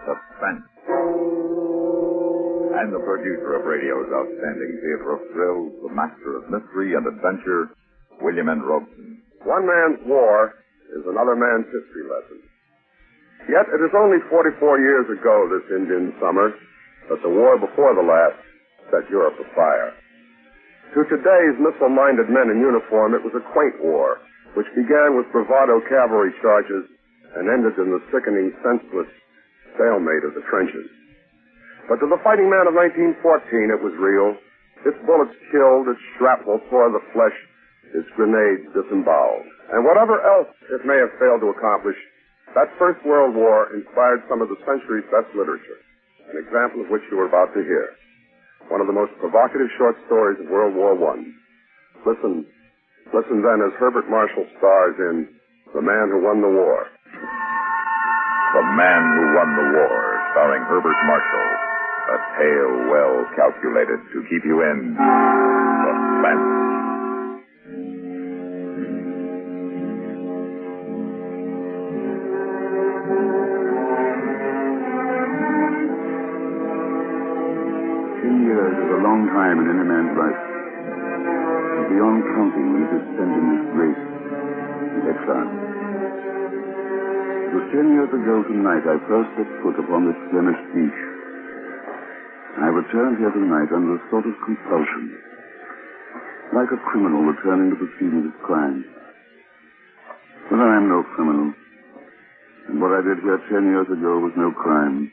Suspense. And the producer of radio's outstanding theater of thrills, the master of mystery and adventure, William N. Robson. One man's war is another man's history lesson. Yet it is only 44 years ago this Indian summer that the war before the last set Europe afire. To today's missile-minded men in uniform, it was a quaint war, which began with bravado cavalry charges and ended in the sickening, senseless stalemate of the trenches. But to the fighting man of 1914, it was real. Its bullets killed, its shrapnel tore the flesh, its grenades disemboweled. And whatever else it may have failed to accomplish, that First World War inspired some of the century's best literature, an example of which you are about to hear. One of the most provocative short stories of World War I. Listen then as Herbert Marshall stars in The Man Who Won the War. The Man Who Won the War, starring Herbert Marshall. A tale well calculated to keep you in suspense. 10 years is a long time in any man's life. And beyond counting when it is spent in disgrace and exile. It was 10 years ago tonight I first set foot upon this Flemish beach. I returned here tonight under a sort of compulsion, like a criminal returning to the scene of his crime. But I am no criminal, and what I did here 10 years ago was no crime.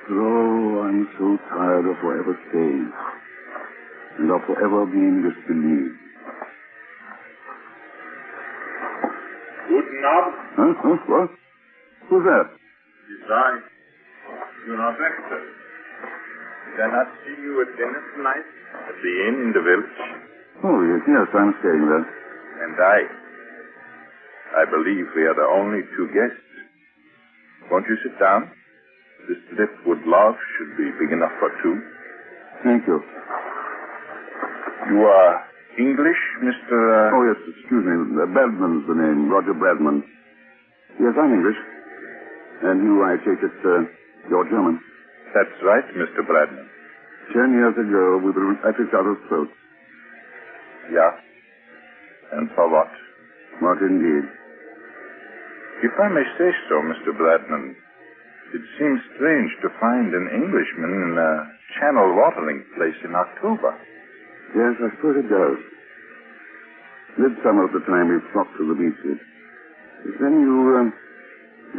But oh, I'm so tired of forever staying, and of forever being disbelieved. Guten Abend. Huh? What? Who's that? It's I. You're not Rector. Did I not see you at dinner tonight? At the inn in the village? Oh, yes, I'm staying there. And I believe we are the only two guests. Won't you sit down? This driftwood log should be big enough for two. Thank you. You are English, Mr. Oh, yes, excuse me. Bradman's the name. Roger Bradman. Yes, I'm English. And you, I take it, you're German. That's right, Mr. Bradman. 10 years ago, we were at each other's throats. Yeah? And for what? What indeed? If I may say so, Mr. Bradman, it seems strange to find an Englishman in a channel watering place in October. Yes, I suppose it does. Midsummer at the time we flocked to the beaches. But then you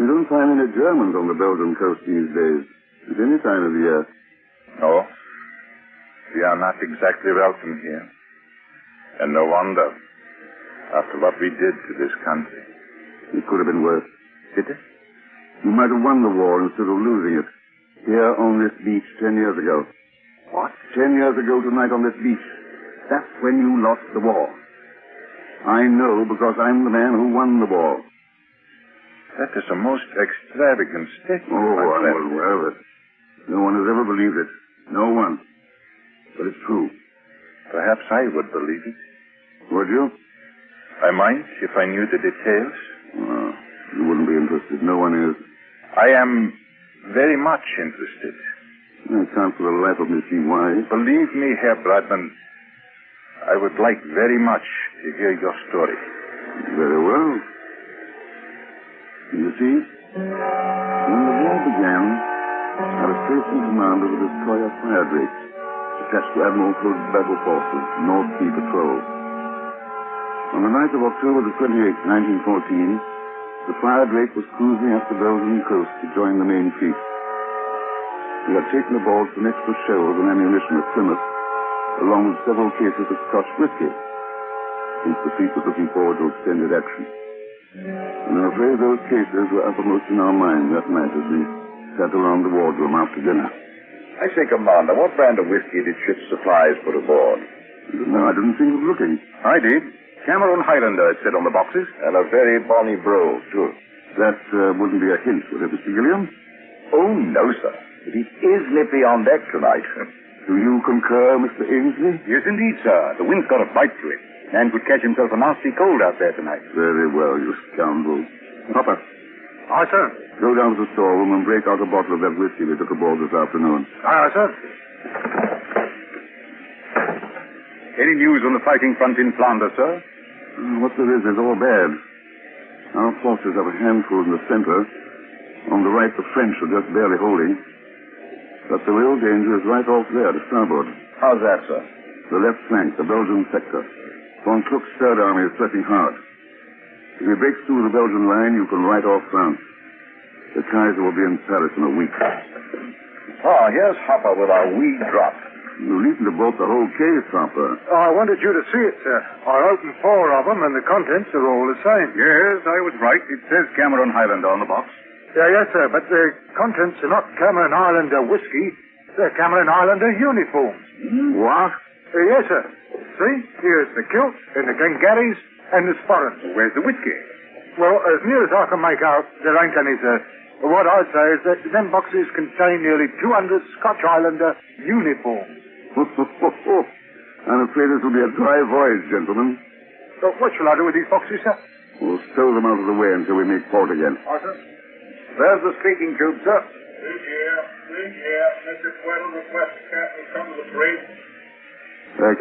don't find any Germans on the Belgian coast these days, at any time of the year. No, we are not exactly welcome here. And no wonder, after what we did to this country. It could have been worse. Did it? You might have won the war instead of losing it. Here on this beach 10 years ago. What? 10 years ago tonight on this beach. That's when you lost the war. I know because I'm the man who won the war. That is a most extravagant statement, Oh, my friend. I'm aware of it. No one has ever believed it. No one. But it's true. Perhaps I would believe it. Would you? I might if I knew the details. Oh, you wouldn't be interested. No one is. I am very much interested. I can't for the life of me see why. Believe me, Herr Bradman, I would like very much to hear your story. Very well. You see, when the war began, I was placed in command of the destroyer Fire Drake, attached to Admiral Hood's battle forces, North Sea Patrol. On the night of October the 28th, 1914, the Fire Drake was cruising up the Belgian coast to join the main fleet. We had taken aboard some extra shells and ammunition at Plymouth, along with several cases of Scotch whiskey, since the fleet was looking forward to extended action. And I'm afraid those cases were uppermost in our minds that night as we sat around the wardroom after dinner. I say, Commander, what brand of whiskey did ship's supplies put aboard? No, I didn't think of looking. I did. Cameroon Highlander, it said on the boxes. And a very bonny brogue, too. That wouldn't be a hint, would it, Mr. Gilliam? Oh, no, sir. But it is nippy on deck tonight. Do you concur, Mr. Ainsley? Yes, indeed, sir. The wind's got a bite to it. Man could catch himself a nasty cold out there tonight. Very well, you scoundrel. Hopper, Aye, sir. Go down to the storeroom and break out a bottle of that whiskey we took aboard this afternoon. Aye, sir. Any news on the fighting front in Flanders, sir? What there is all bad. Our forces have a handful in the center. On the right, the French are just barely holding. But the real danger is right off there, to starboard. How's that, sir? The left flank, the Belgian sector. Von Kluck's Third Army is pressing hard. If he breaks through the Belgian line, you can write off France. The Kaiser will be in Paris in a week. Oh, here's Hopper with our weed drop. You needn't have bought the whole case, Hopper. I wanted you to see it, sir. I opened 4 of them, and the contents are all the same. Yes, I was right. It says Cameron Highlander on the box. Yeah, yes, sir, but the contents are not Cameron Islander whiskey. They're Cameron Islander uniforms. What? Yes, sir. See? Here's the kilt, and the Glengarries, and the sporrans. Where's the whiskey? Well, as near as I can make out, there ain't any, sir. But what I'd say is that them boxes contain nearly 200 Scotch Islander uniforms. I'm afraid this will be a dry voyage, gentlemen. So what shall I do with these boxes, sir? We'll stow them out of the way until we make port again. Aye, sir. There's the speaking tube, sir. Mr. Tweddle requests the captain come to the bridge.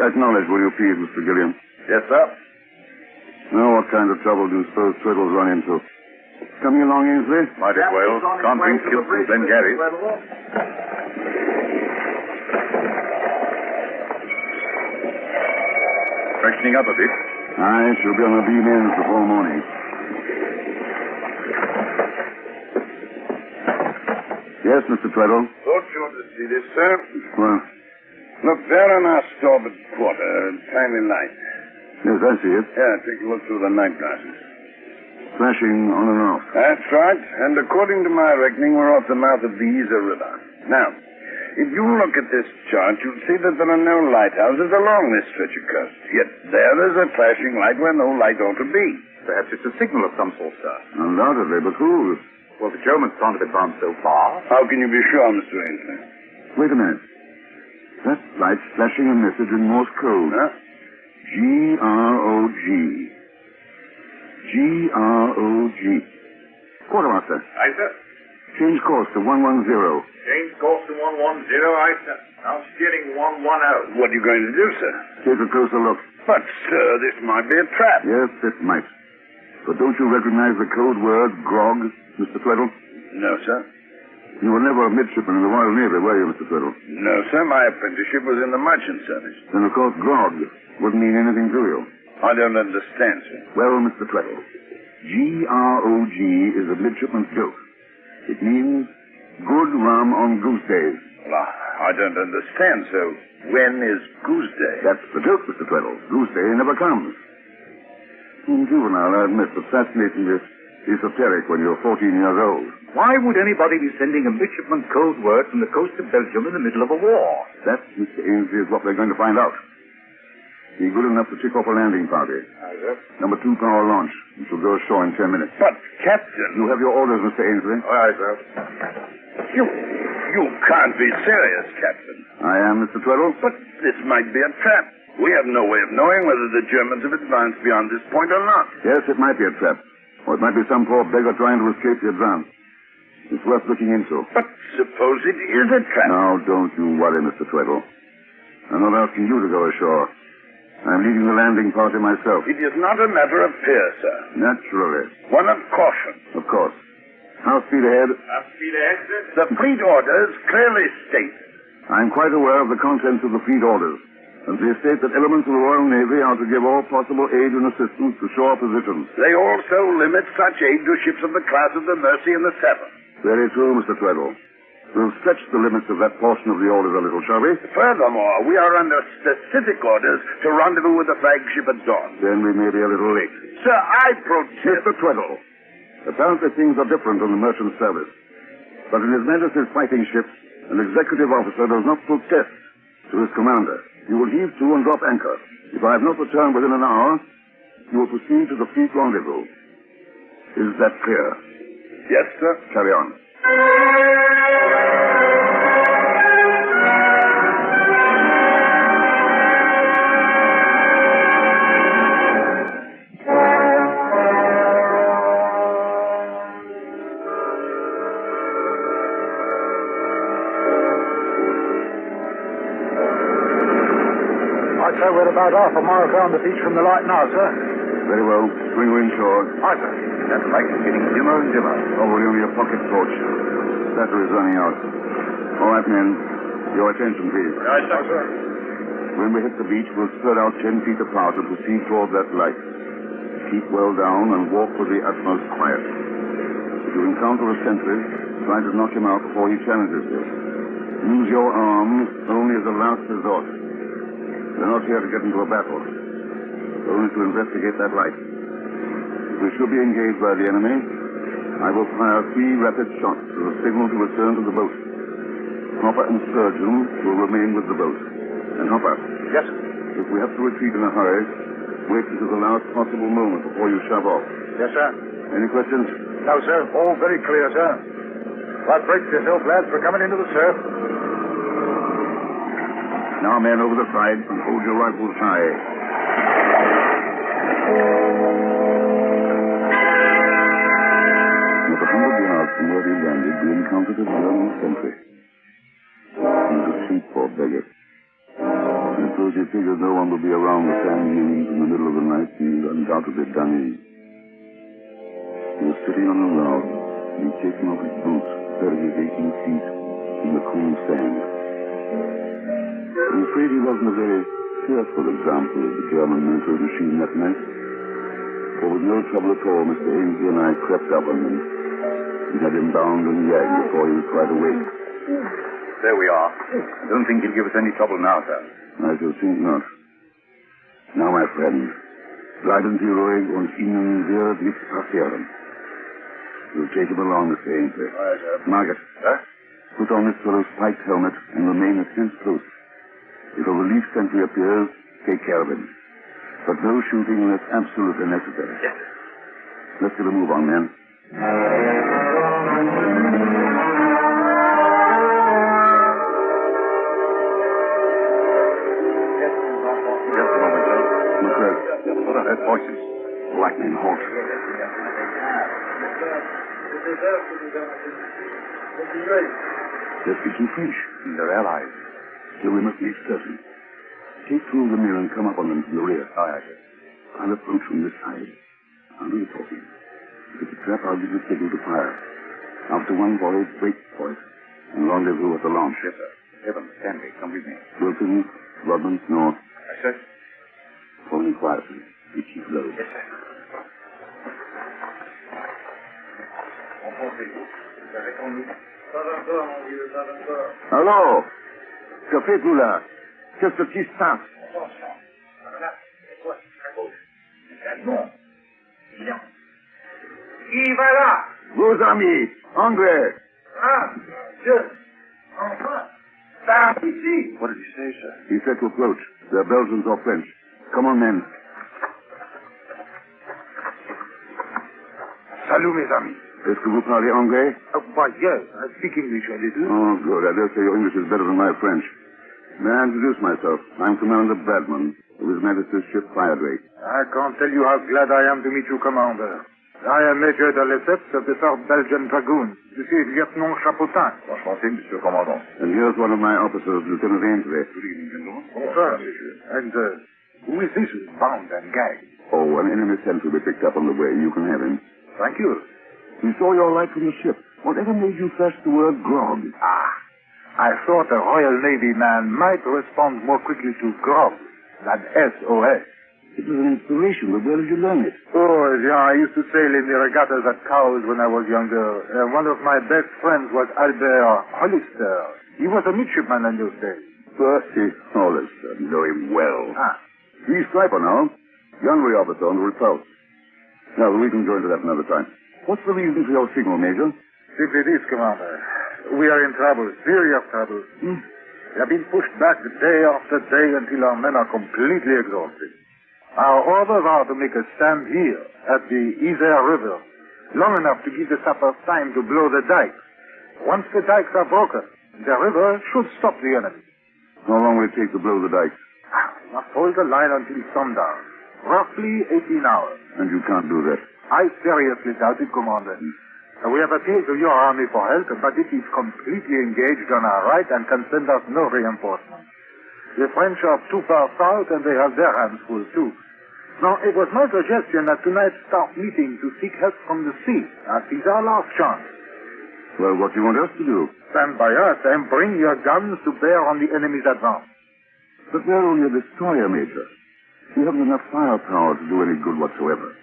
Acknowledge, will you please, Mr. Gilliam? Yes, sir. Now, what kind of trouble do you suppose Tweddle's run into? Coming along, Ainsley? Might as well. Can't bring kilts from Glengarry. Freshening up a bit. Aye, she'll be on the beam ends before morning. Yes, Mr. Tweddle? Thought you wanted to see this, sir. Well, Look, there on our starboard quarter, a tiny light. yes, I see it. Yeah, take a look through the night glasses. Flashing on and off. That's right. And according to my reckoning, we're off the mouth of the Yser River. Now, if you look at this chart, you'll see that there are no lighthouses along this stretch of coast. Yet there is a flashing light where no light ought to be. Perhaps it's a signal of some sort, sir. Undoubtedly, but whose? Well, the Germans can't have advanced so far. How can you be sure, Mr. Ainsley? Wait a minute. That light's flashing a message in Morse code. Huh? G-R-O-G. G-R-O-G. Quartermaster, Aye, sir. change course to 110. Change course to 110, aye, sir. Now steering 110. What are you going to do, sir? Take a closer look. But, sir, this might be a trap. Yes, it might. But don't you recognize the code word, grog, Mr. Tweddle? No, sir. You were never a midshipman in the Royal Navy, were you, Mr. Tweddle? No, sir. My apprenticeship was in the merchant service. Then, of course, grog wouldn't mean anything to you. I don't understand, sir. Well, Mr. Tweddle, G-R-O-G is a midshipman's joke. It means good rum on goose days. Well, I don't understand, so when is Goose Day? That's the joke, Mr. Tweddle. Goose day never comes. Juvenile, I admit, but fascinatingly esoteric when you're 14 years old. Why would anybody be sending a midshipman code word from the coast of Belgium in the middle of a war? That, Mr. Ainsley, is what we're going to find out. Be good enough to kick off a landing party. Aye, sir. Number 2 power launch. We shall go ashore in 10 minutes. But, Captain... You have your orders, Mr. Ainsley. Aye, sir. You can't be serious, Captain. I am, Mr. Tweddle. But this might be a trap. We have no way of knowing whether the Germans have advanced beyond this point or not. Yes, it might be a trap. Or it might be some poor beggar trying to escape the advance. It's worth looking into. But suppose it is a trap. Now, don't you worry, Mr. Tweddle. I'm not asking you to go ashore. I'm leading the landing party myself. It is not a matter of fear, sir. Naturally. One of caution. Of course. How speed ahead? Speed ahead, sir. The fleet orders clearly state. I'm quite aware of the contents of the fleet orders. And they state that elements of the Royal Navy are to give all possible aid and assistance to shore positions. They also limit such aid to ships of the class of the Mercy and the Severn. Very true, Mr. Tweddle. We'll stretch the limits of that portion of the orders a little, shall we? Furthermore, we are under specific orders to rendezvous with the flagship at dawn. Then we may be a little late. Sir, I protest. Mr. Tweddle, apparently things are different on the merchant service. But in His Majesty's fighting ships, an executive officer does not protest to his commander. You will heave to and drop anchor. If I have not returned within an hour, you will proceed to the fleet rendezvous. Is that clear? Yes, sir. Carry on. sir. We're about half a mile down the beach from the light now, sir. Very well. Swing her inshore. Aye, sir. That light is getting dimmer and dimmer. Already only a pocket torch. Battery is running out. All right, men. Your attention, please. Aye, sir. When we hit the beach, we'll spread out 10 feet apart and proceed toward that light. Keep well down and walk with the utmost quiet. If you encounter a sentry, try to knock him out before he challenges you. Use your arms only as a last resort. We're not here to get into a battle. Only to investigate that light. If we should be engaged by the enemy, I will fire 3 rapid shots as a signal to return to the boat. Hopper and Sturgeon will remain with the boat. And Hopper. Yes, sir. If we have to retreat in a hurry, wait until the last possible moment before you shove off. Yes, sir. Any questions? No, sir. All very clear, sir. Well, brace yourself, lads. We're coming into the surf. Now, men, over the side and hold your rifles high. Not 100 yards from where we landed, we encountered a German sentry. He was asleep, poor beggar. And so as he figured no one would be around the sand dunes in the middle of the night, he undoubtedly done in. He was sitting on a log, and he'd taken off his boots, 30 or 18 feet in the cool sand. I'm afraid he wasn't a very careful example of the German military machine that night. For with no trouble at all, Mr. Ainsley and I crept up on him and had him bound and gagged before he was quite awake. There we are. I don't think he'll give us any trouble now, sir. I shall think not. Now, my friend, bleiben Sie ruhig und Ihnen wird nichts passieren. You'll take him along, Mr. Ainsley. Aye, sir. Margaret, Sir? put on this fellow's spiked helmet and remain at his post. If a relief sentry appears, take care of him. But no shooting unless absolutely necessary. Yes, sir. Let's get a move on, men. Just a moment, sir. Look there. What are those voices? Lightning, halt. They're speaking French. They're allies. So we must make certain. Take 2 of the men and come up on them from the rear. Aye, sir. I'll approach from this side. I'll do the talking. If it's a trap, I'll give the signal to fire. After one volley, wait for it. And rendezvous at the launch. Yes, sir. Evans, Stanley, come with me. Wilson, Rodman, North. Aye, sir. Follow me quietly. We keep low. Yes, sir. Allô? Que faites-vous là? Qu'est-ce qui se passe? Qui va là? Vos amis, anglais. Ah, Dieu. Enfin. Par ici. What did he say, sir? He said to approach. They're Belgians or French. Come on, men. Salut, mes amis. Est-ce que vous parlez anglais? Why, yes. I speak English a little. Oh, good. I dare say your English is better than my French. May I introduce myself? I'm Commander Bradman of His Majesty's ship Fire Drake. I can't tell you how glad I am to meet you, Commander. I am Major de Lesseps of the South Belgian Dragoons. You see, Lieutenant Chapotin. Enchanté, Monsieur Commandant. And here's one of my officers, Lieutenant Ainsley. Good evening, gentlemen. Sir. And who is this who's bound and gagged? Oh, an enemy sentry we picked up on the way. You can have him. Thank you. We saw your light from the ship. Whatever made you flash the word grog? I thought a Royal Navy man might respond more quickly to grog than SOS. It was an inspiration, but where did you learn it? Oh, yeah, I used to sail in the regattas at Cowes when I was younger. One of my best friends was Albert Hollister. He was a midshipman in those days. Percy Hollister. Know him well. Ah. He's Striper now. Gunnery officer on the Repulse. Now, we can go into that another time. What's the reason for your signal, Major? Simply this, Commander. We are in trouble, serious trouble. We have been pushed back day after day until our men are completely exhausted. Our orders are to make a stand here at the Isère River, long enough to give the sappers time to blow the dikes. Once the dikes are broken, the river should stop the enemy. How long will it take to blow the dikes? We must hold the line until sundown, roughly 18 hours. And you can't do that. I seriously doubt it, Commander. We have appealed to your army for help, but it is completely engaged on our right and can send us no reinforcements. The French are too far south, and they have their hands full, too. Now, it was my suggestion that tonight start meeting to seek help from the sea, as it's our last chance. Well, what do you want us to do? Stand by us and bring your guns to bear on the enemy's advance. But we're only a destroyer, Major. We haven't enough firepower to do any good whatsoever.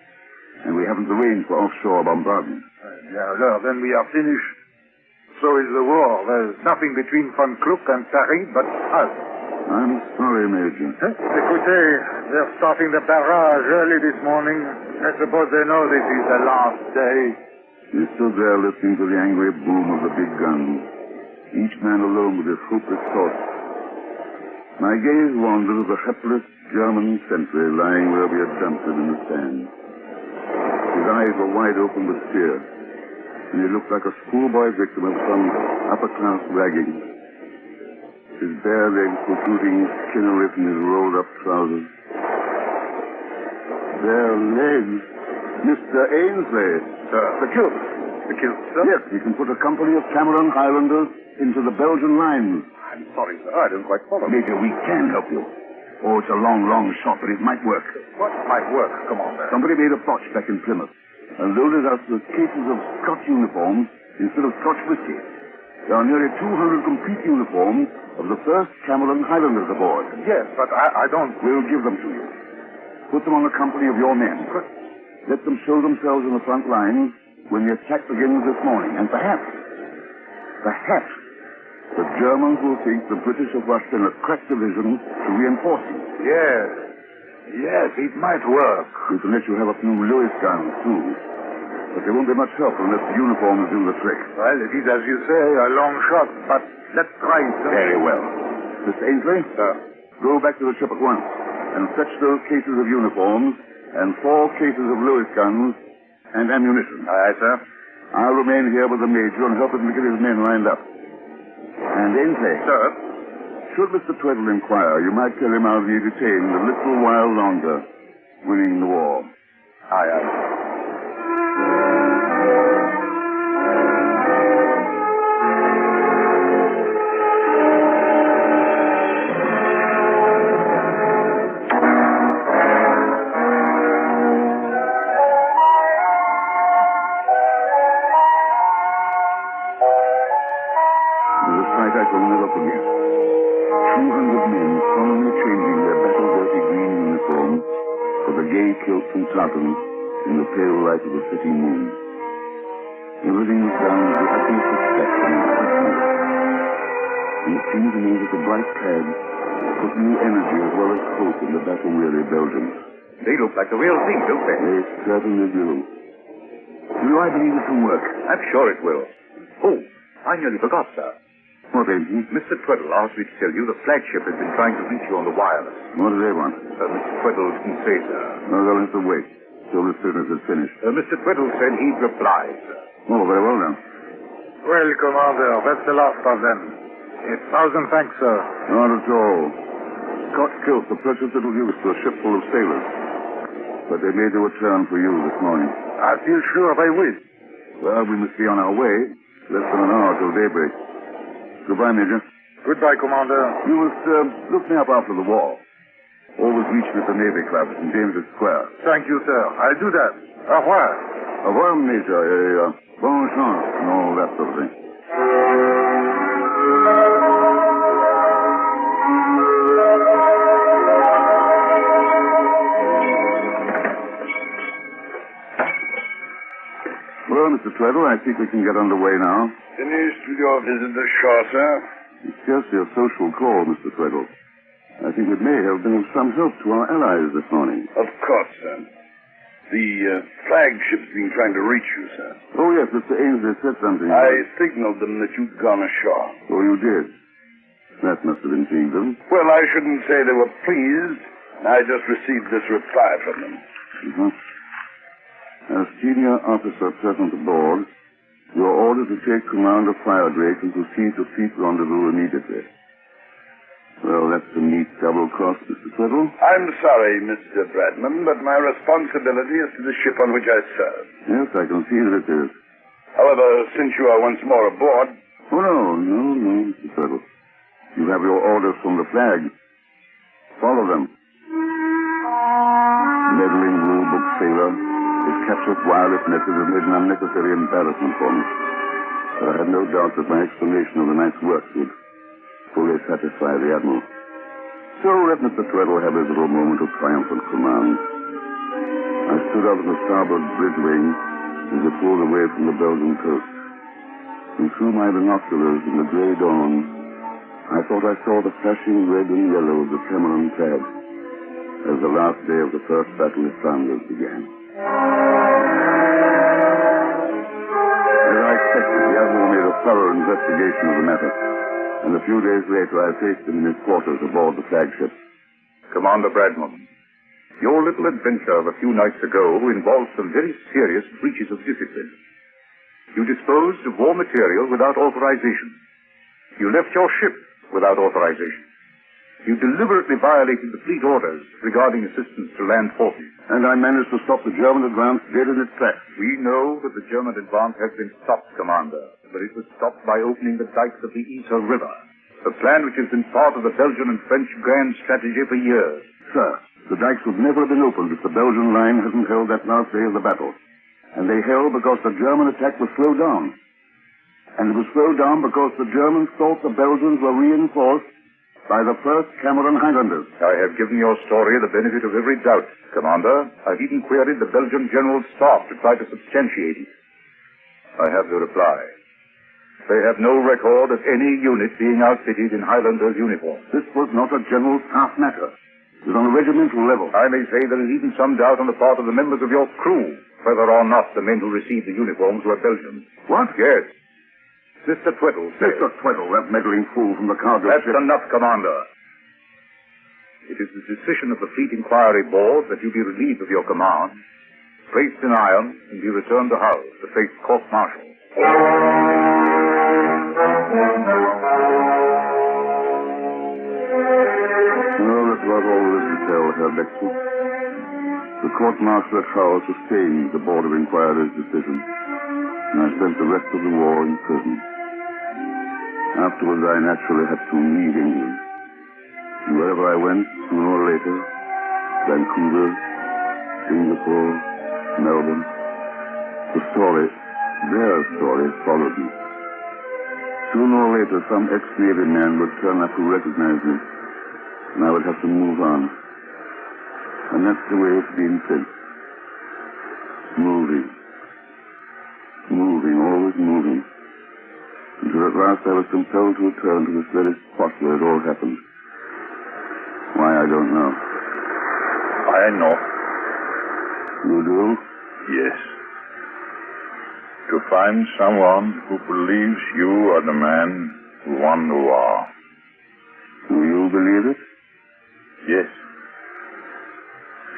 And we haven't the range for offshore bombardment. Then we are finished. So is the war. There's nothing between Von Kluck and Paris but us. I'm sorry, Major. Écoutez, they're starting the barrage early this morning. I suppose they know this is the last day. We stood there listening to the angry boom of the big guns, each man alone with his hopeless thoughts. My gaze wandered to the hapless German sentry lying where we had dumped him in the sand. His eyes were wide open with fear, and he looked like a schoolboy victim of some upper-class ragging. His bare legs protruding skinnery from his rolled-up trousers. Bare legs? Mr. Ainsley. The kilt. The kilt, sir? Yes, we can put a company of Cameron Highlanders into the Belgian lines. I'm sorry, sir. I don't quite follow. Major, we can help you. Oh, it's a long, long shot, but it might work. What might work? Come on, there. Somebody made a botch back in Plymouth and loaded us with cases of Scotch uniforms instead of Scotch whiskey. There are nearly 200 complete uniforms of the first Cameron Highlanders aboard. Yes, but I don't... We'll give them to you. Put them on the company of your men. Let them show themselves in the front lines when the attack begins this morning. And perhaps, the Germans will think the British have rushed in a crack division to reinforce them. Yes, it might work. We can let you have a few Lewis guns, too. But there won't be much help unless the uniforms do the trick. Well, it is, as you say, a long shot, but let's try it. Very well. Mr. Ainsley? Sir. Go back to the ship at once and fetch those cases of uniforms and 4 cases of Lewis guns and ammunition. Aye, sir. I'll remain here with the Major and help him to get his men lined up. And Ainsley. Sir. Should Mr. Tweddle inquire, you might tell him I'll be detained a little while longer, winning the war. Aye, aye. Kilts and tartans in the pale light of the city moon. Everything was done with the utmost respect and intention. And it seemed to me that the bright clads put new energy as well as hope in the battle-weary Belgians. They look like the real thing, don't they? They certainly do. Do I believe it will work? I'm sure it will. Oh, I nearly forgot, sir. What, Agent? Mr. Tweddle asked me to tell you the flagship has been trying to reach you on the wireless. What do they want? Mr. Tweddle didn't say, sir. Well, they'll have to wait till the business is finished. Mr. Tweddle said he'd reply, sir. Oh, very well, then. Well, Commander, that's the last of them. 1,000 thanks, sir. Not at all. Scott Kilts are precious little use to a ship full of sailors. But they made a return for you this morning. I feel sure they will. Well, we must be on our way. Less than an hour till daybreak. Goodbye, Major. Goodbye, Commander. You must look me up after the war. Always reach me at the Navy Club in James's Square. Thank you, sir. I'll do that. Au revoir. Au revoir, Major. Bonne chance and all that sort of thing. Well, Mr. Tweddle, I think we can get underway now. Finished with your visit ashore, sir? It's scarcely a social call, Mr. Tweddle. I think it may have been of some help to our allies this morning. Of course, sir. The flagship's been trying to reach you, sir. Oh, yes, Mr. Ainsley said something. I signaled them that you'd gone ashore. Oh, you did? That must have intrigued them. Well, I shouldn't say they were pleased. I just received this reply from them. Mm-hmm. As senior officer present aboard, you are ordered to take command of Firedrake and proceed to fleet rendezvous immediately. Well, that's a neat double cross, Mr. Tweddle. I'm sorry, Mr. Bradman, but my responsibility is to the ship on which I serve. Yes, I can see that it is. However, since you are once more aboard... Oh, no, Mr. Tweddle. You have your orders from the flag. Follow them. Meddling rule-book sailor, his captious wireless message had made an unnecessary embarrassment for me. But I had no doubt that my explanation of the night's work would fully satisfy the Admiral. So let Mr. Tweddle have his little moment of triumphant command. I stood up on the starboard bridge wing as it pulled away from the Belgian coast. And through my binoculars in the grey dawn, I thought I saw the flashing red and yellow of the Cameron flag as the last day of the First Battle of Flanders began. As I expected, the Admiral made a thorough investigation of the matter, and a few days later I faced him in his quarters aboard the flagship. Commander Bradman, your little adventure of a few nights ago involved some very serious breaches of discipline. You disposed of war material without authorization. You left your ship without authorization. You deliberately violated the fleet orders regarding assistance to land forces. And I managed to stop the German advance dead in its tracks. We know that the German advance has been stopped, Commander, but it was stopped by opening the dikes of the Yser River, a plan which has been part of the Belgian and French grand strategy for years. Sir, the dikes would never have been opened if the Belgian line hadn't held that last day of the battle. And they held because the German attack was slowed down. And it was slowed down because the Germans thought the Belgians were reinforced by the 1st Cameron Highlanders. I have given your story the benefit of every doubt, Commander. I've even queried the Belgian General Staff to try to substantiate it. I have the reply. They have no record of any unit being outfitted in Highlanders' uniform. This was not a General Staff matter. It was on a regimental level. I may say there is even some doubt on the part of the members of your crew whether or not the men who received the uniforms were Belgians. What? Yes. Mr. Tweddle said... Mr. Tweddle, that meddling fool from the cargo That's ship... enough, Commander. It is the decision of the Fleet Inquiry Board that you be relieved of your command, placed in irons, and be returned to Hull to face court-martial. Well, that was all there is to tell, Herr Bexel. The court-martial at Hull sustained the Board of Inquiry's decision, and I spent the rest of the war in prison. Afterwards, I naturally had to leave England. And wherever I went, sooner or later, Vancouver, Singapore, Melbourne, the story, their story, followed me. Sooner or later, some ex-Navy man would turn up to recognize me, and I would have to move on. And that's the way it's been since. Moving. Moving, always moving. Until at last I was compelled to return to this very spot where it all happened. Why, I don't know. I know. You do? Yes. To find someone who believes you are the man who won the war. Do you believe it? Yes.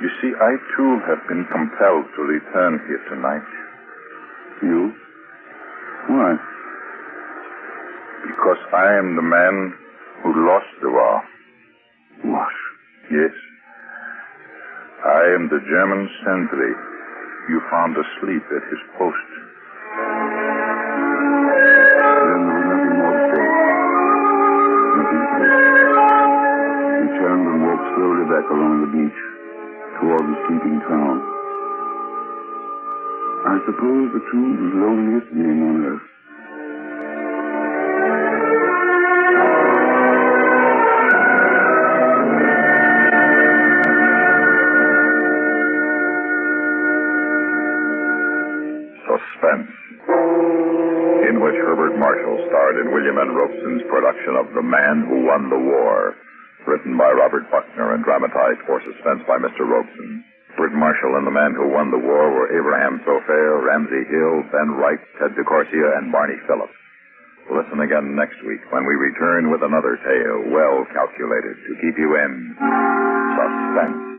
You see, I too have been compelled to return here tonight. You? Why? Because I am the man who lost the war. What? Yes. I am the German sentry you found asleep at his post. Then there was nothing more to say. Nothing to say. He turned and walked slowly back along the beach toward the sleeping town. I suppose the two's loneliest name on earth. Suspense, in which Herbert Marshall starred in William N. Robeson's production of The Man Who Won the War, written by Robert Buckner and dramatized for Suspense by Mr. Robeson. Herbert Marshall and The Man Who Won the War were Abraham Sofair, Ramsey Hill, Ben Wright, Ted DeCorsia, and Barney Phillips. Listen again next week when we return with another tale well calculated to keep you in suspense.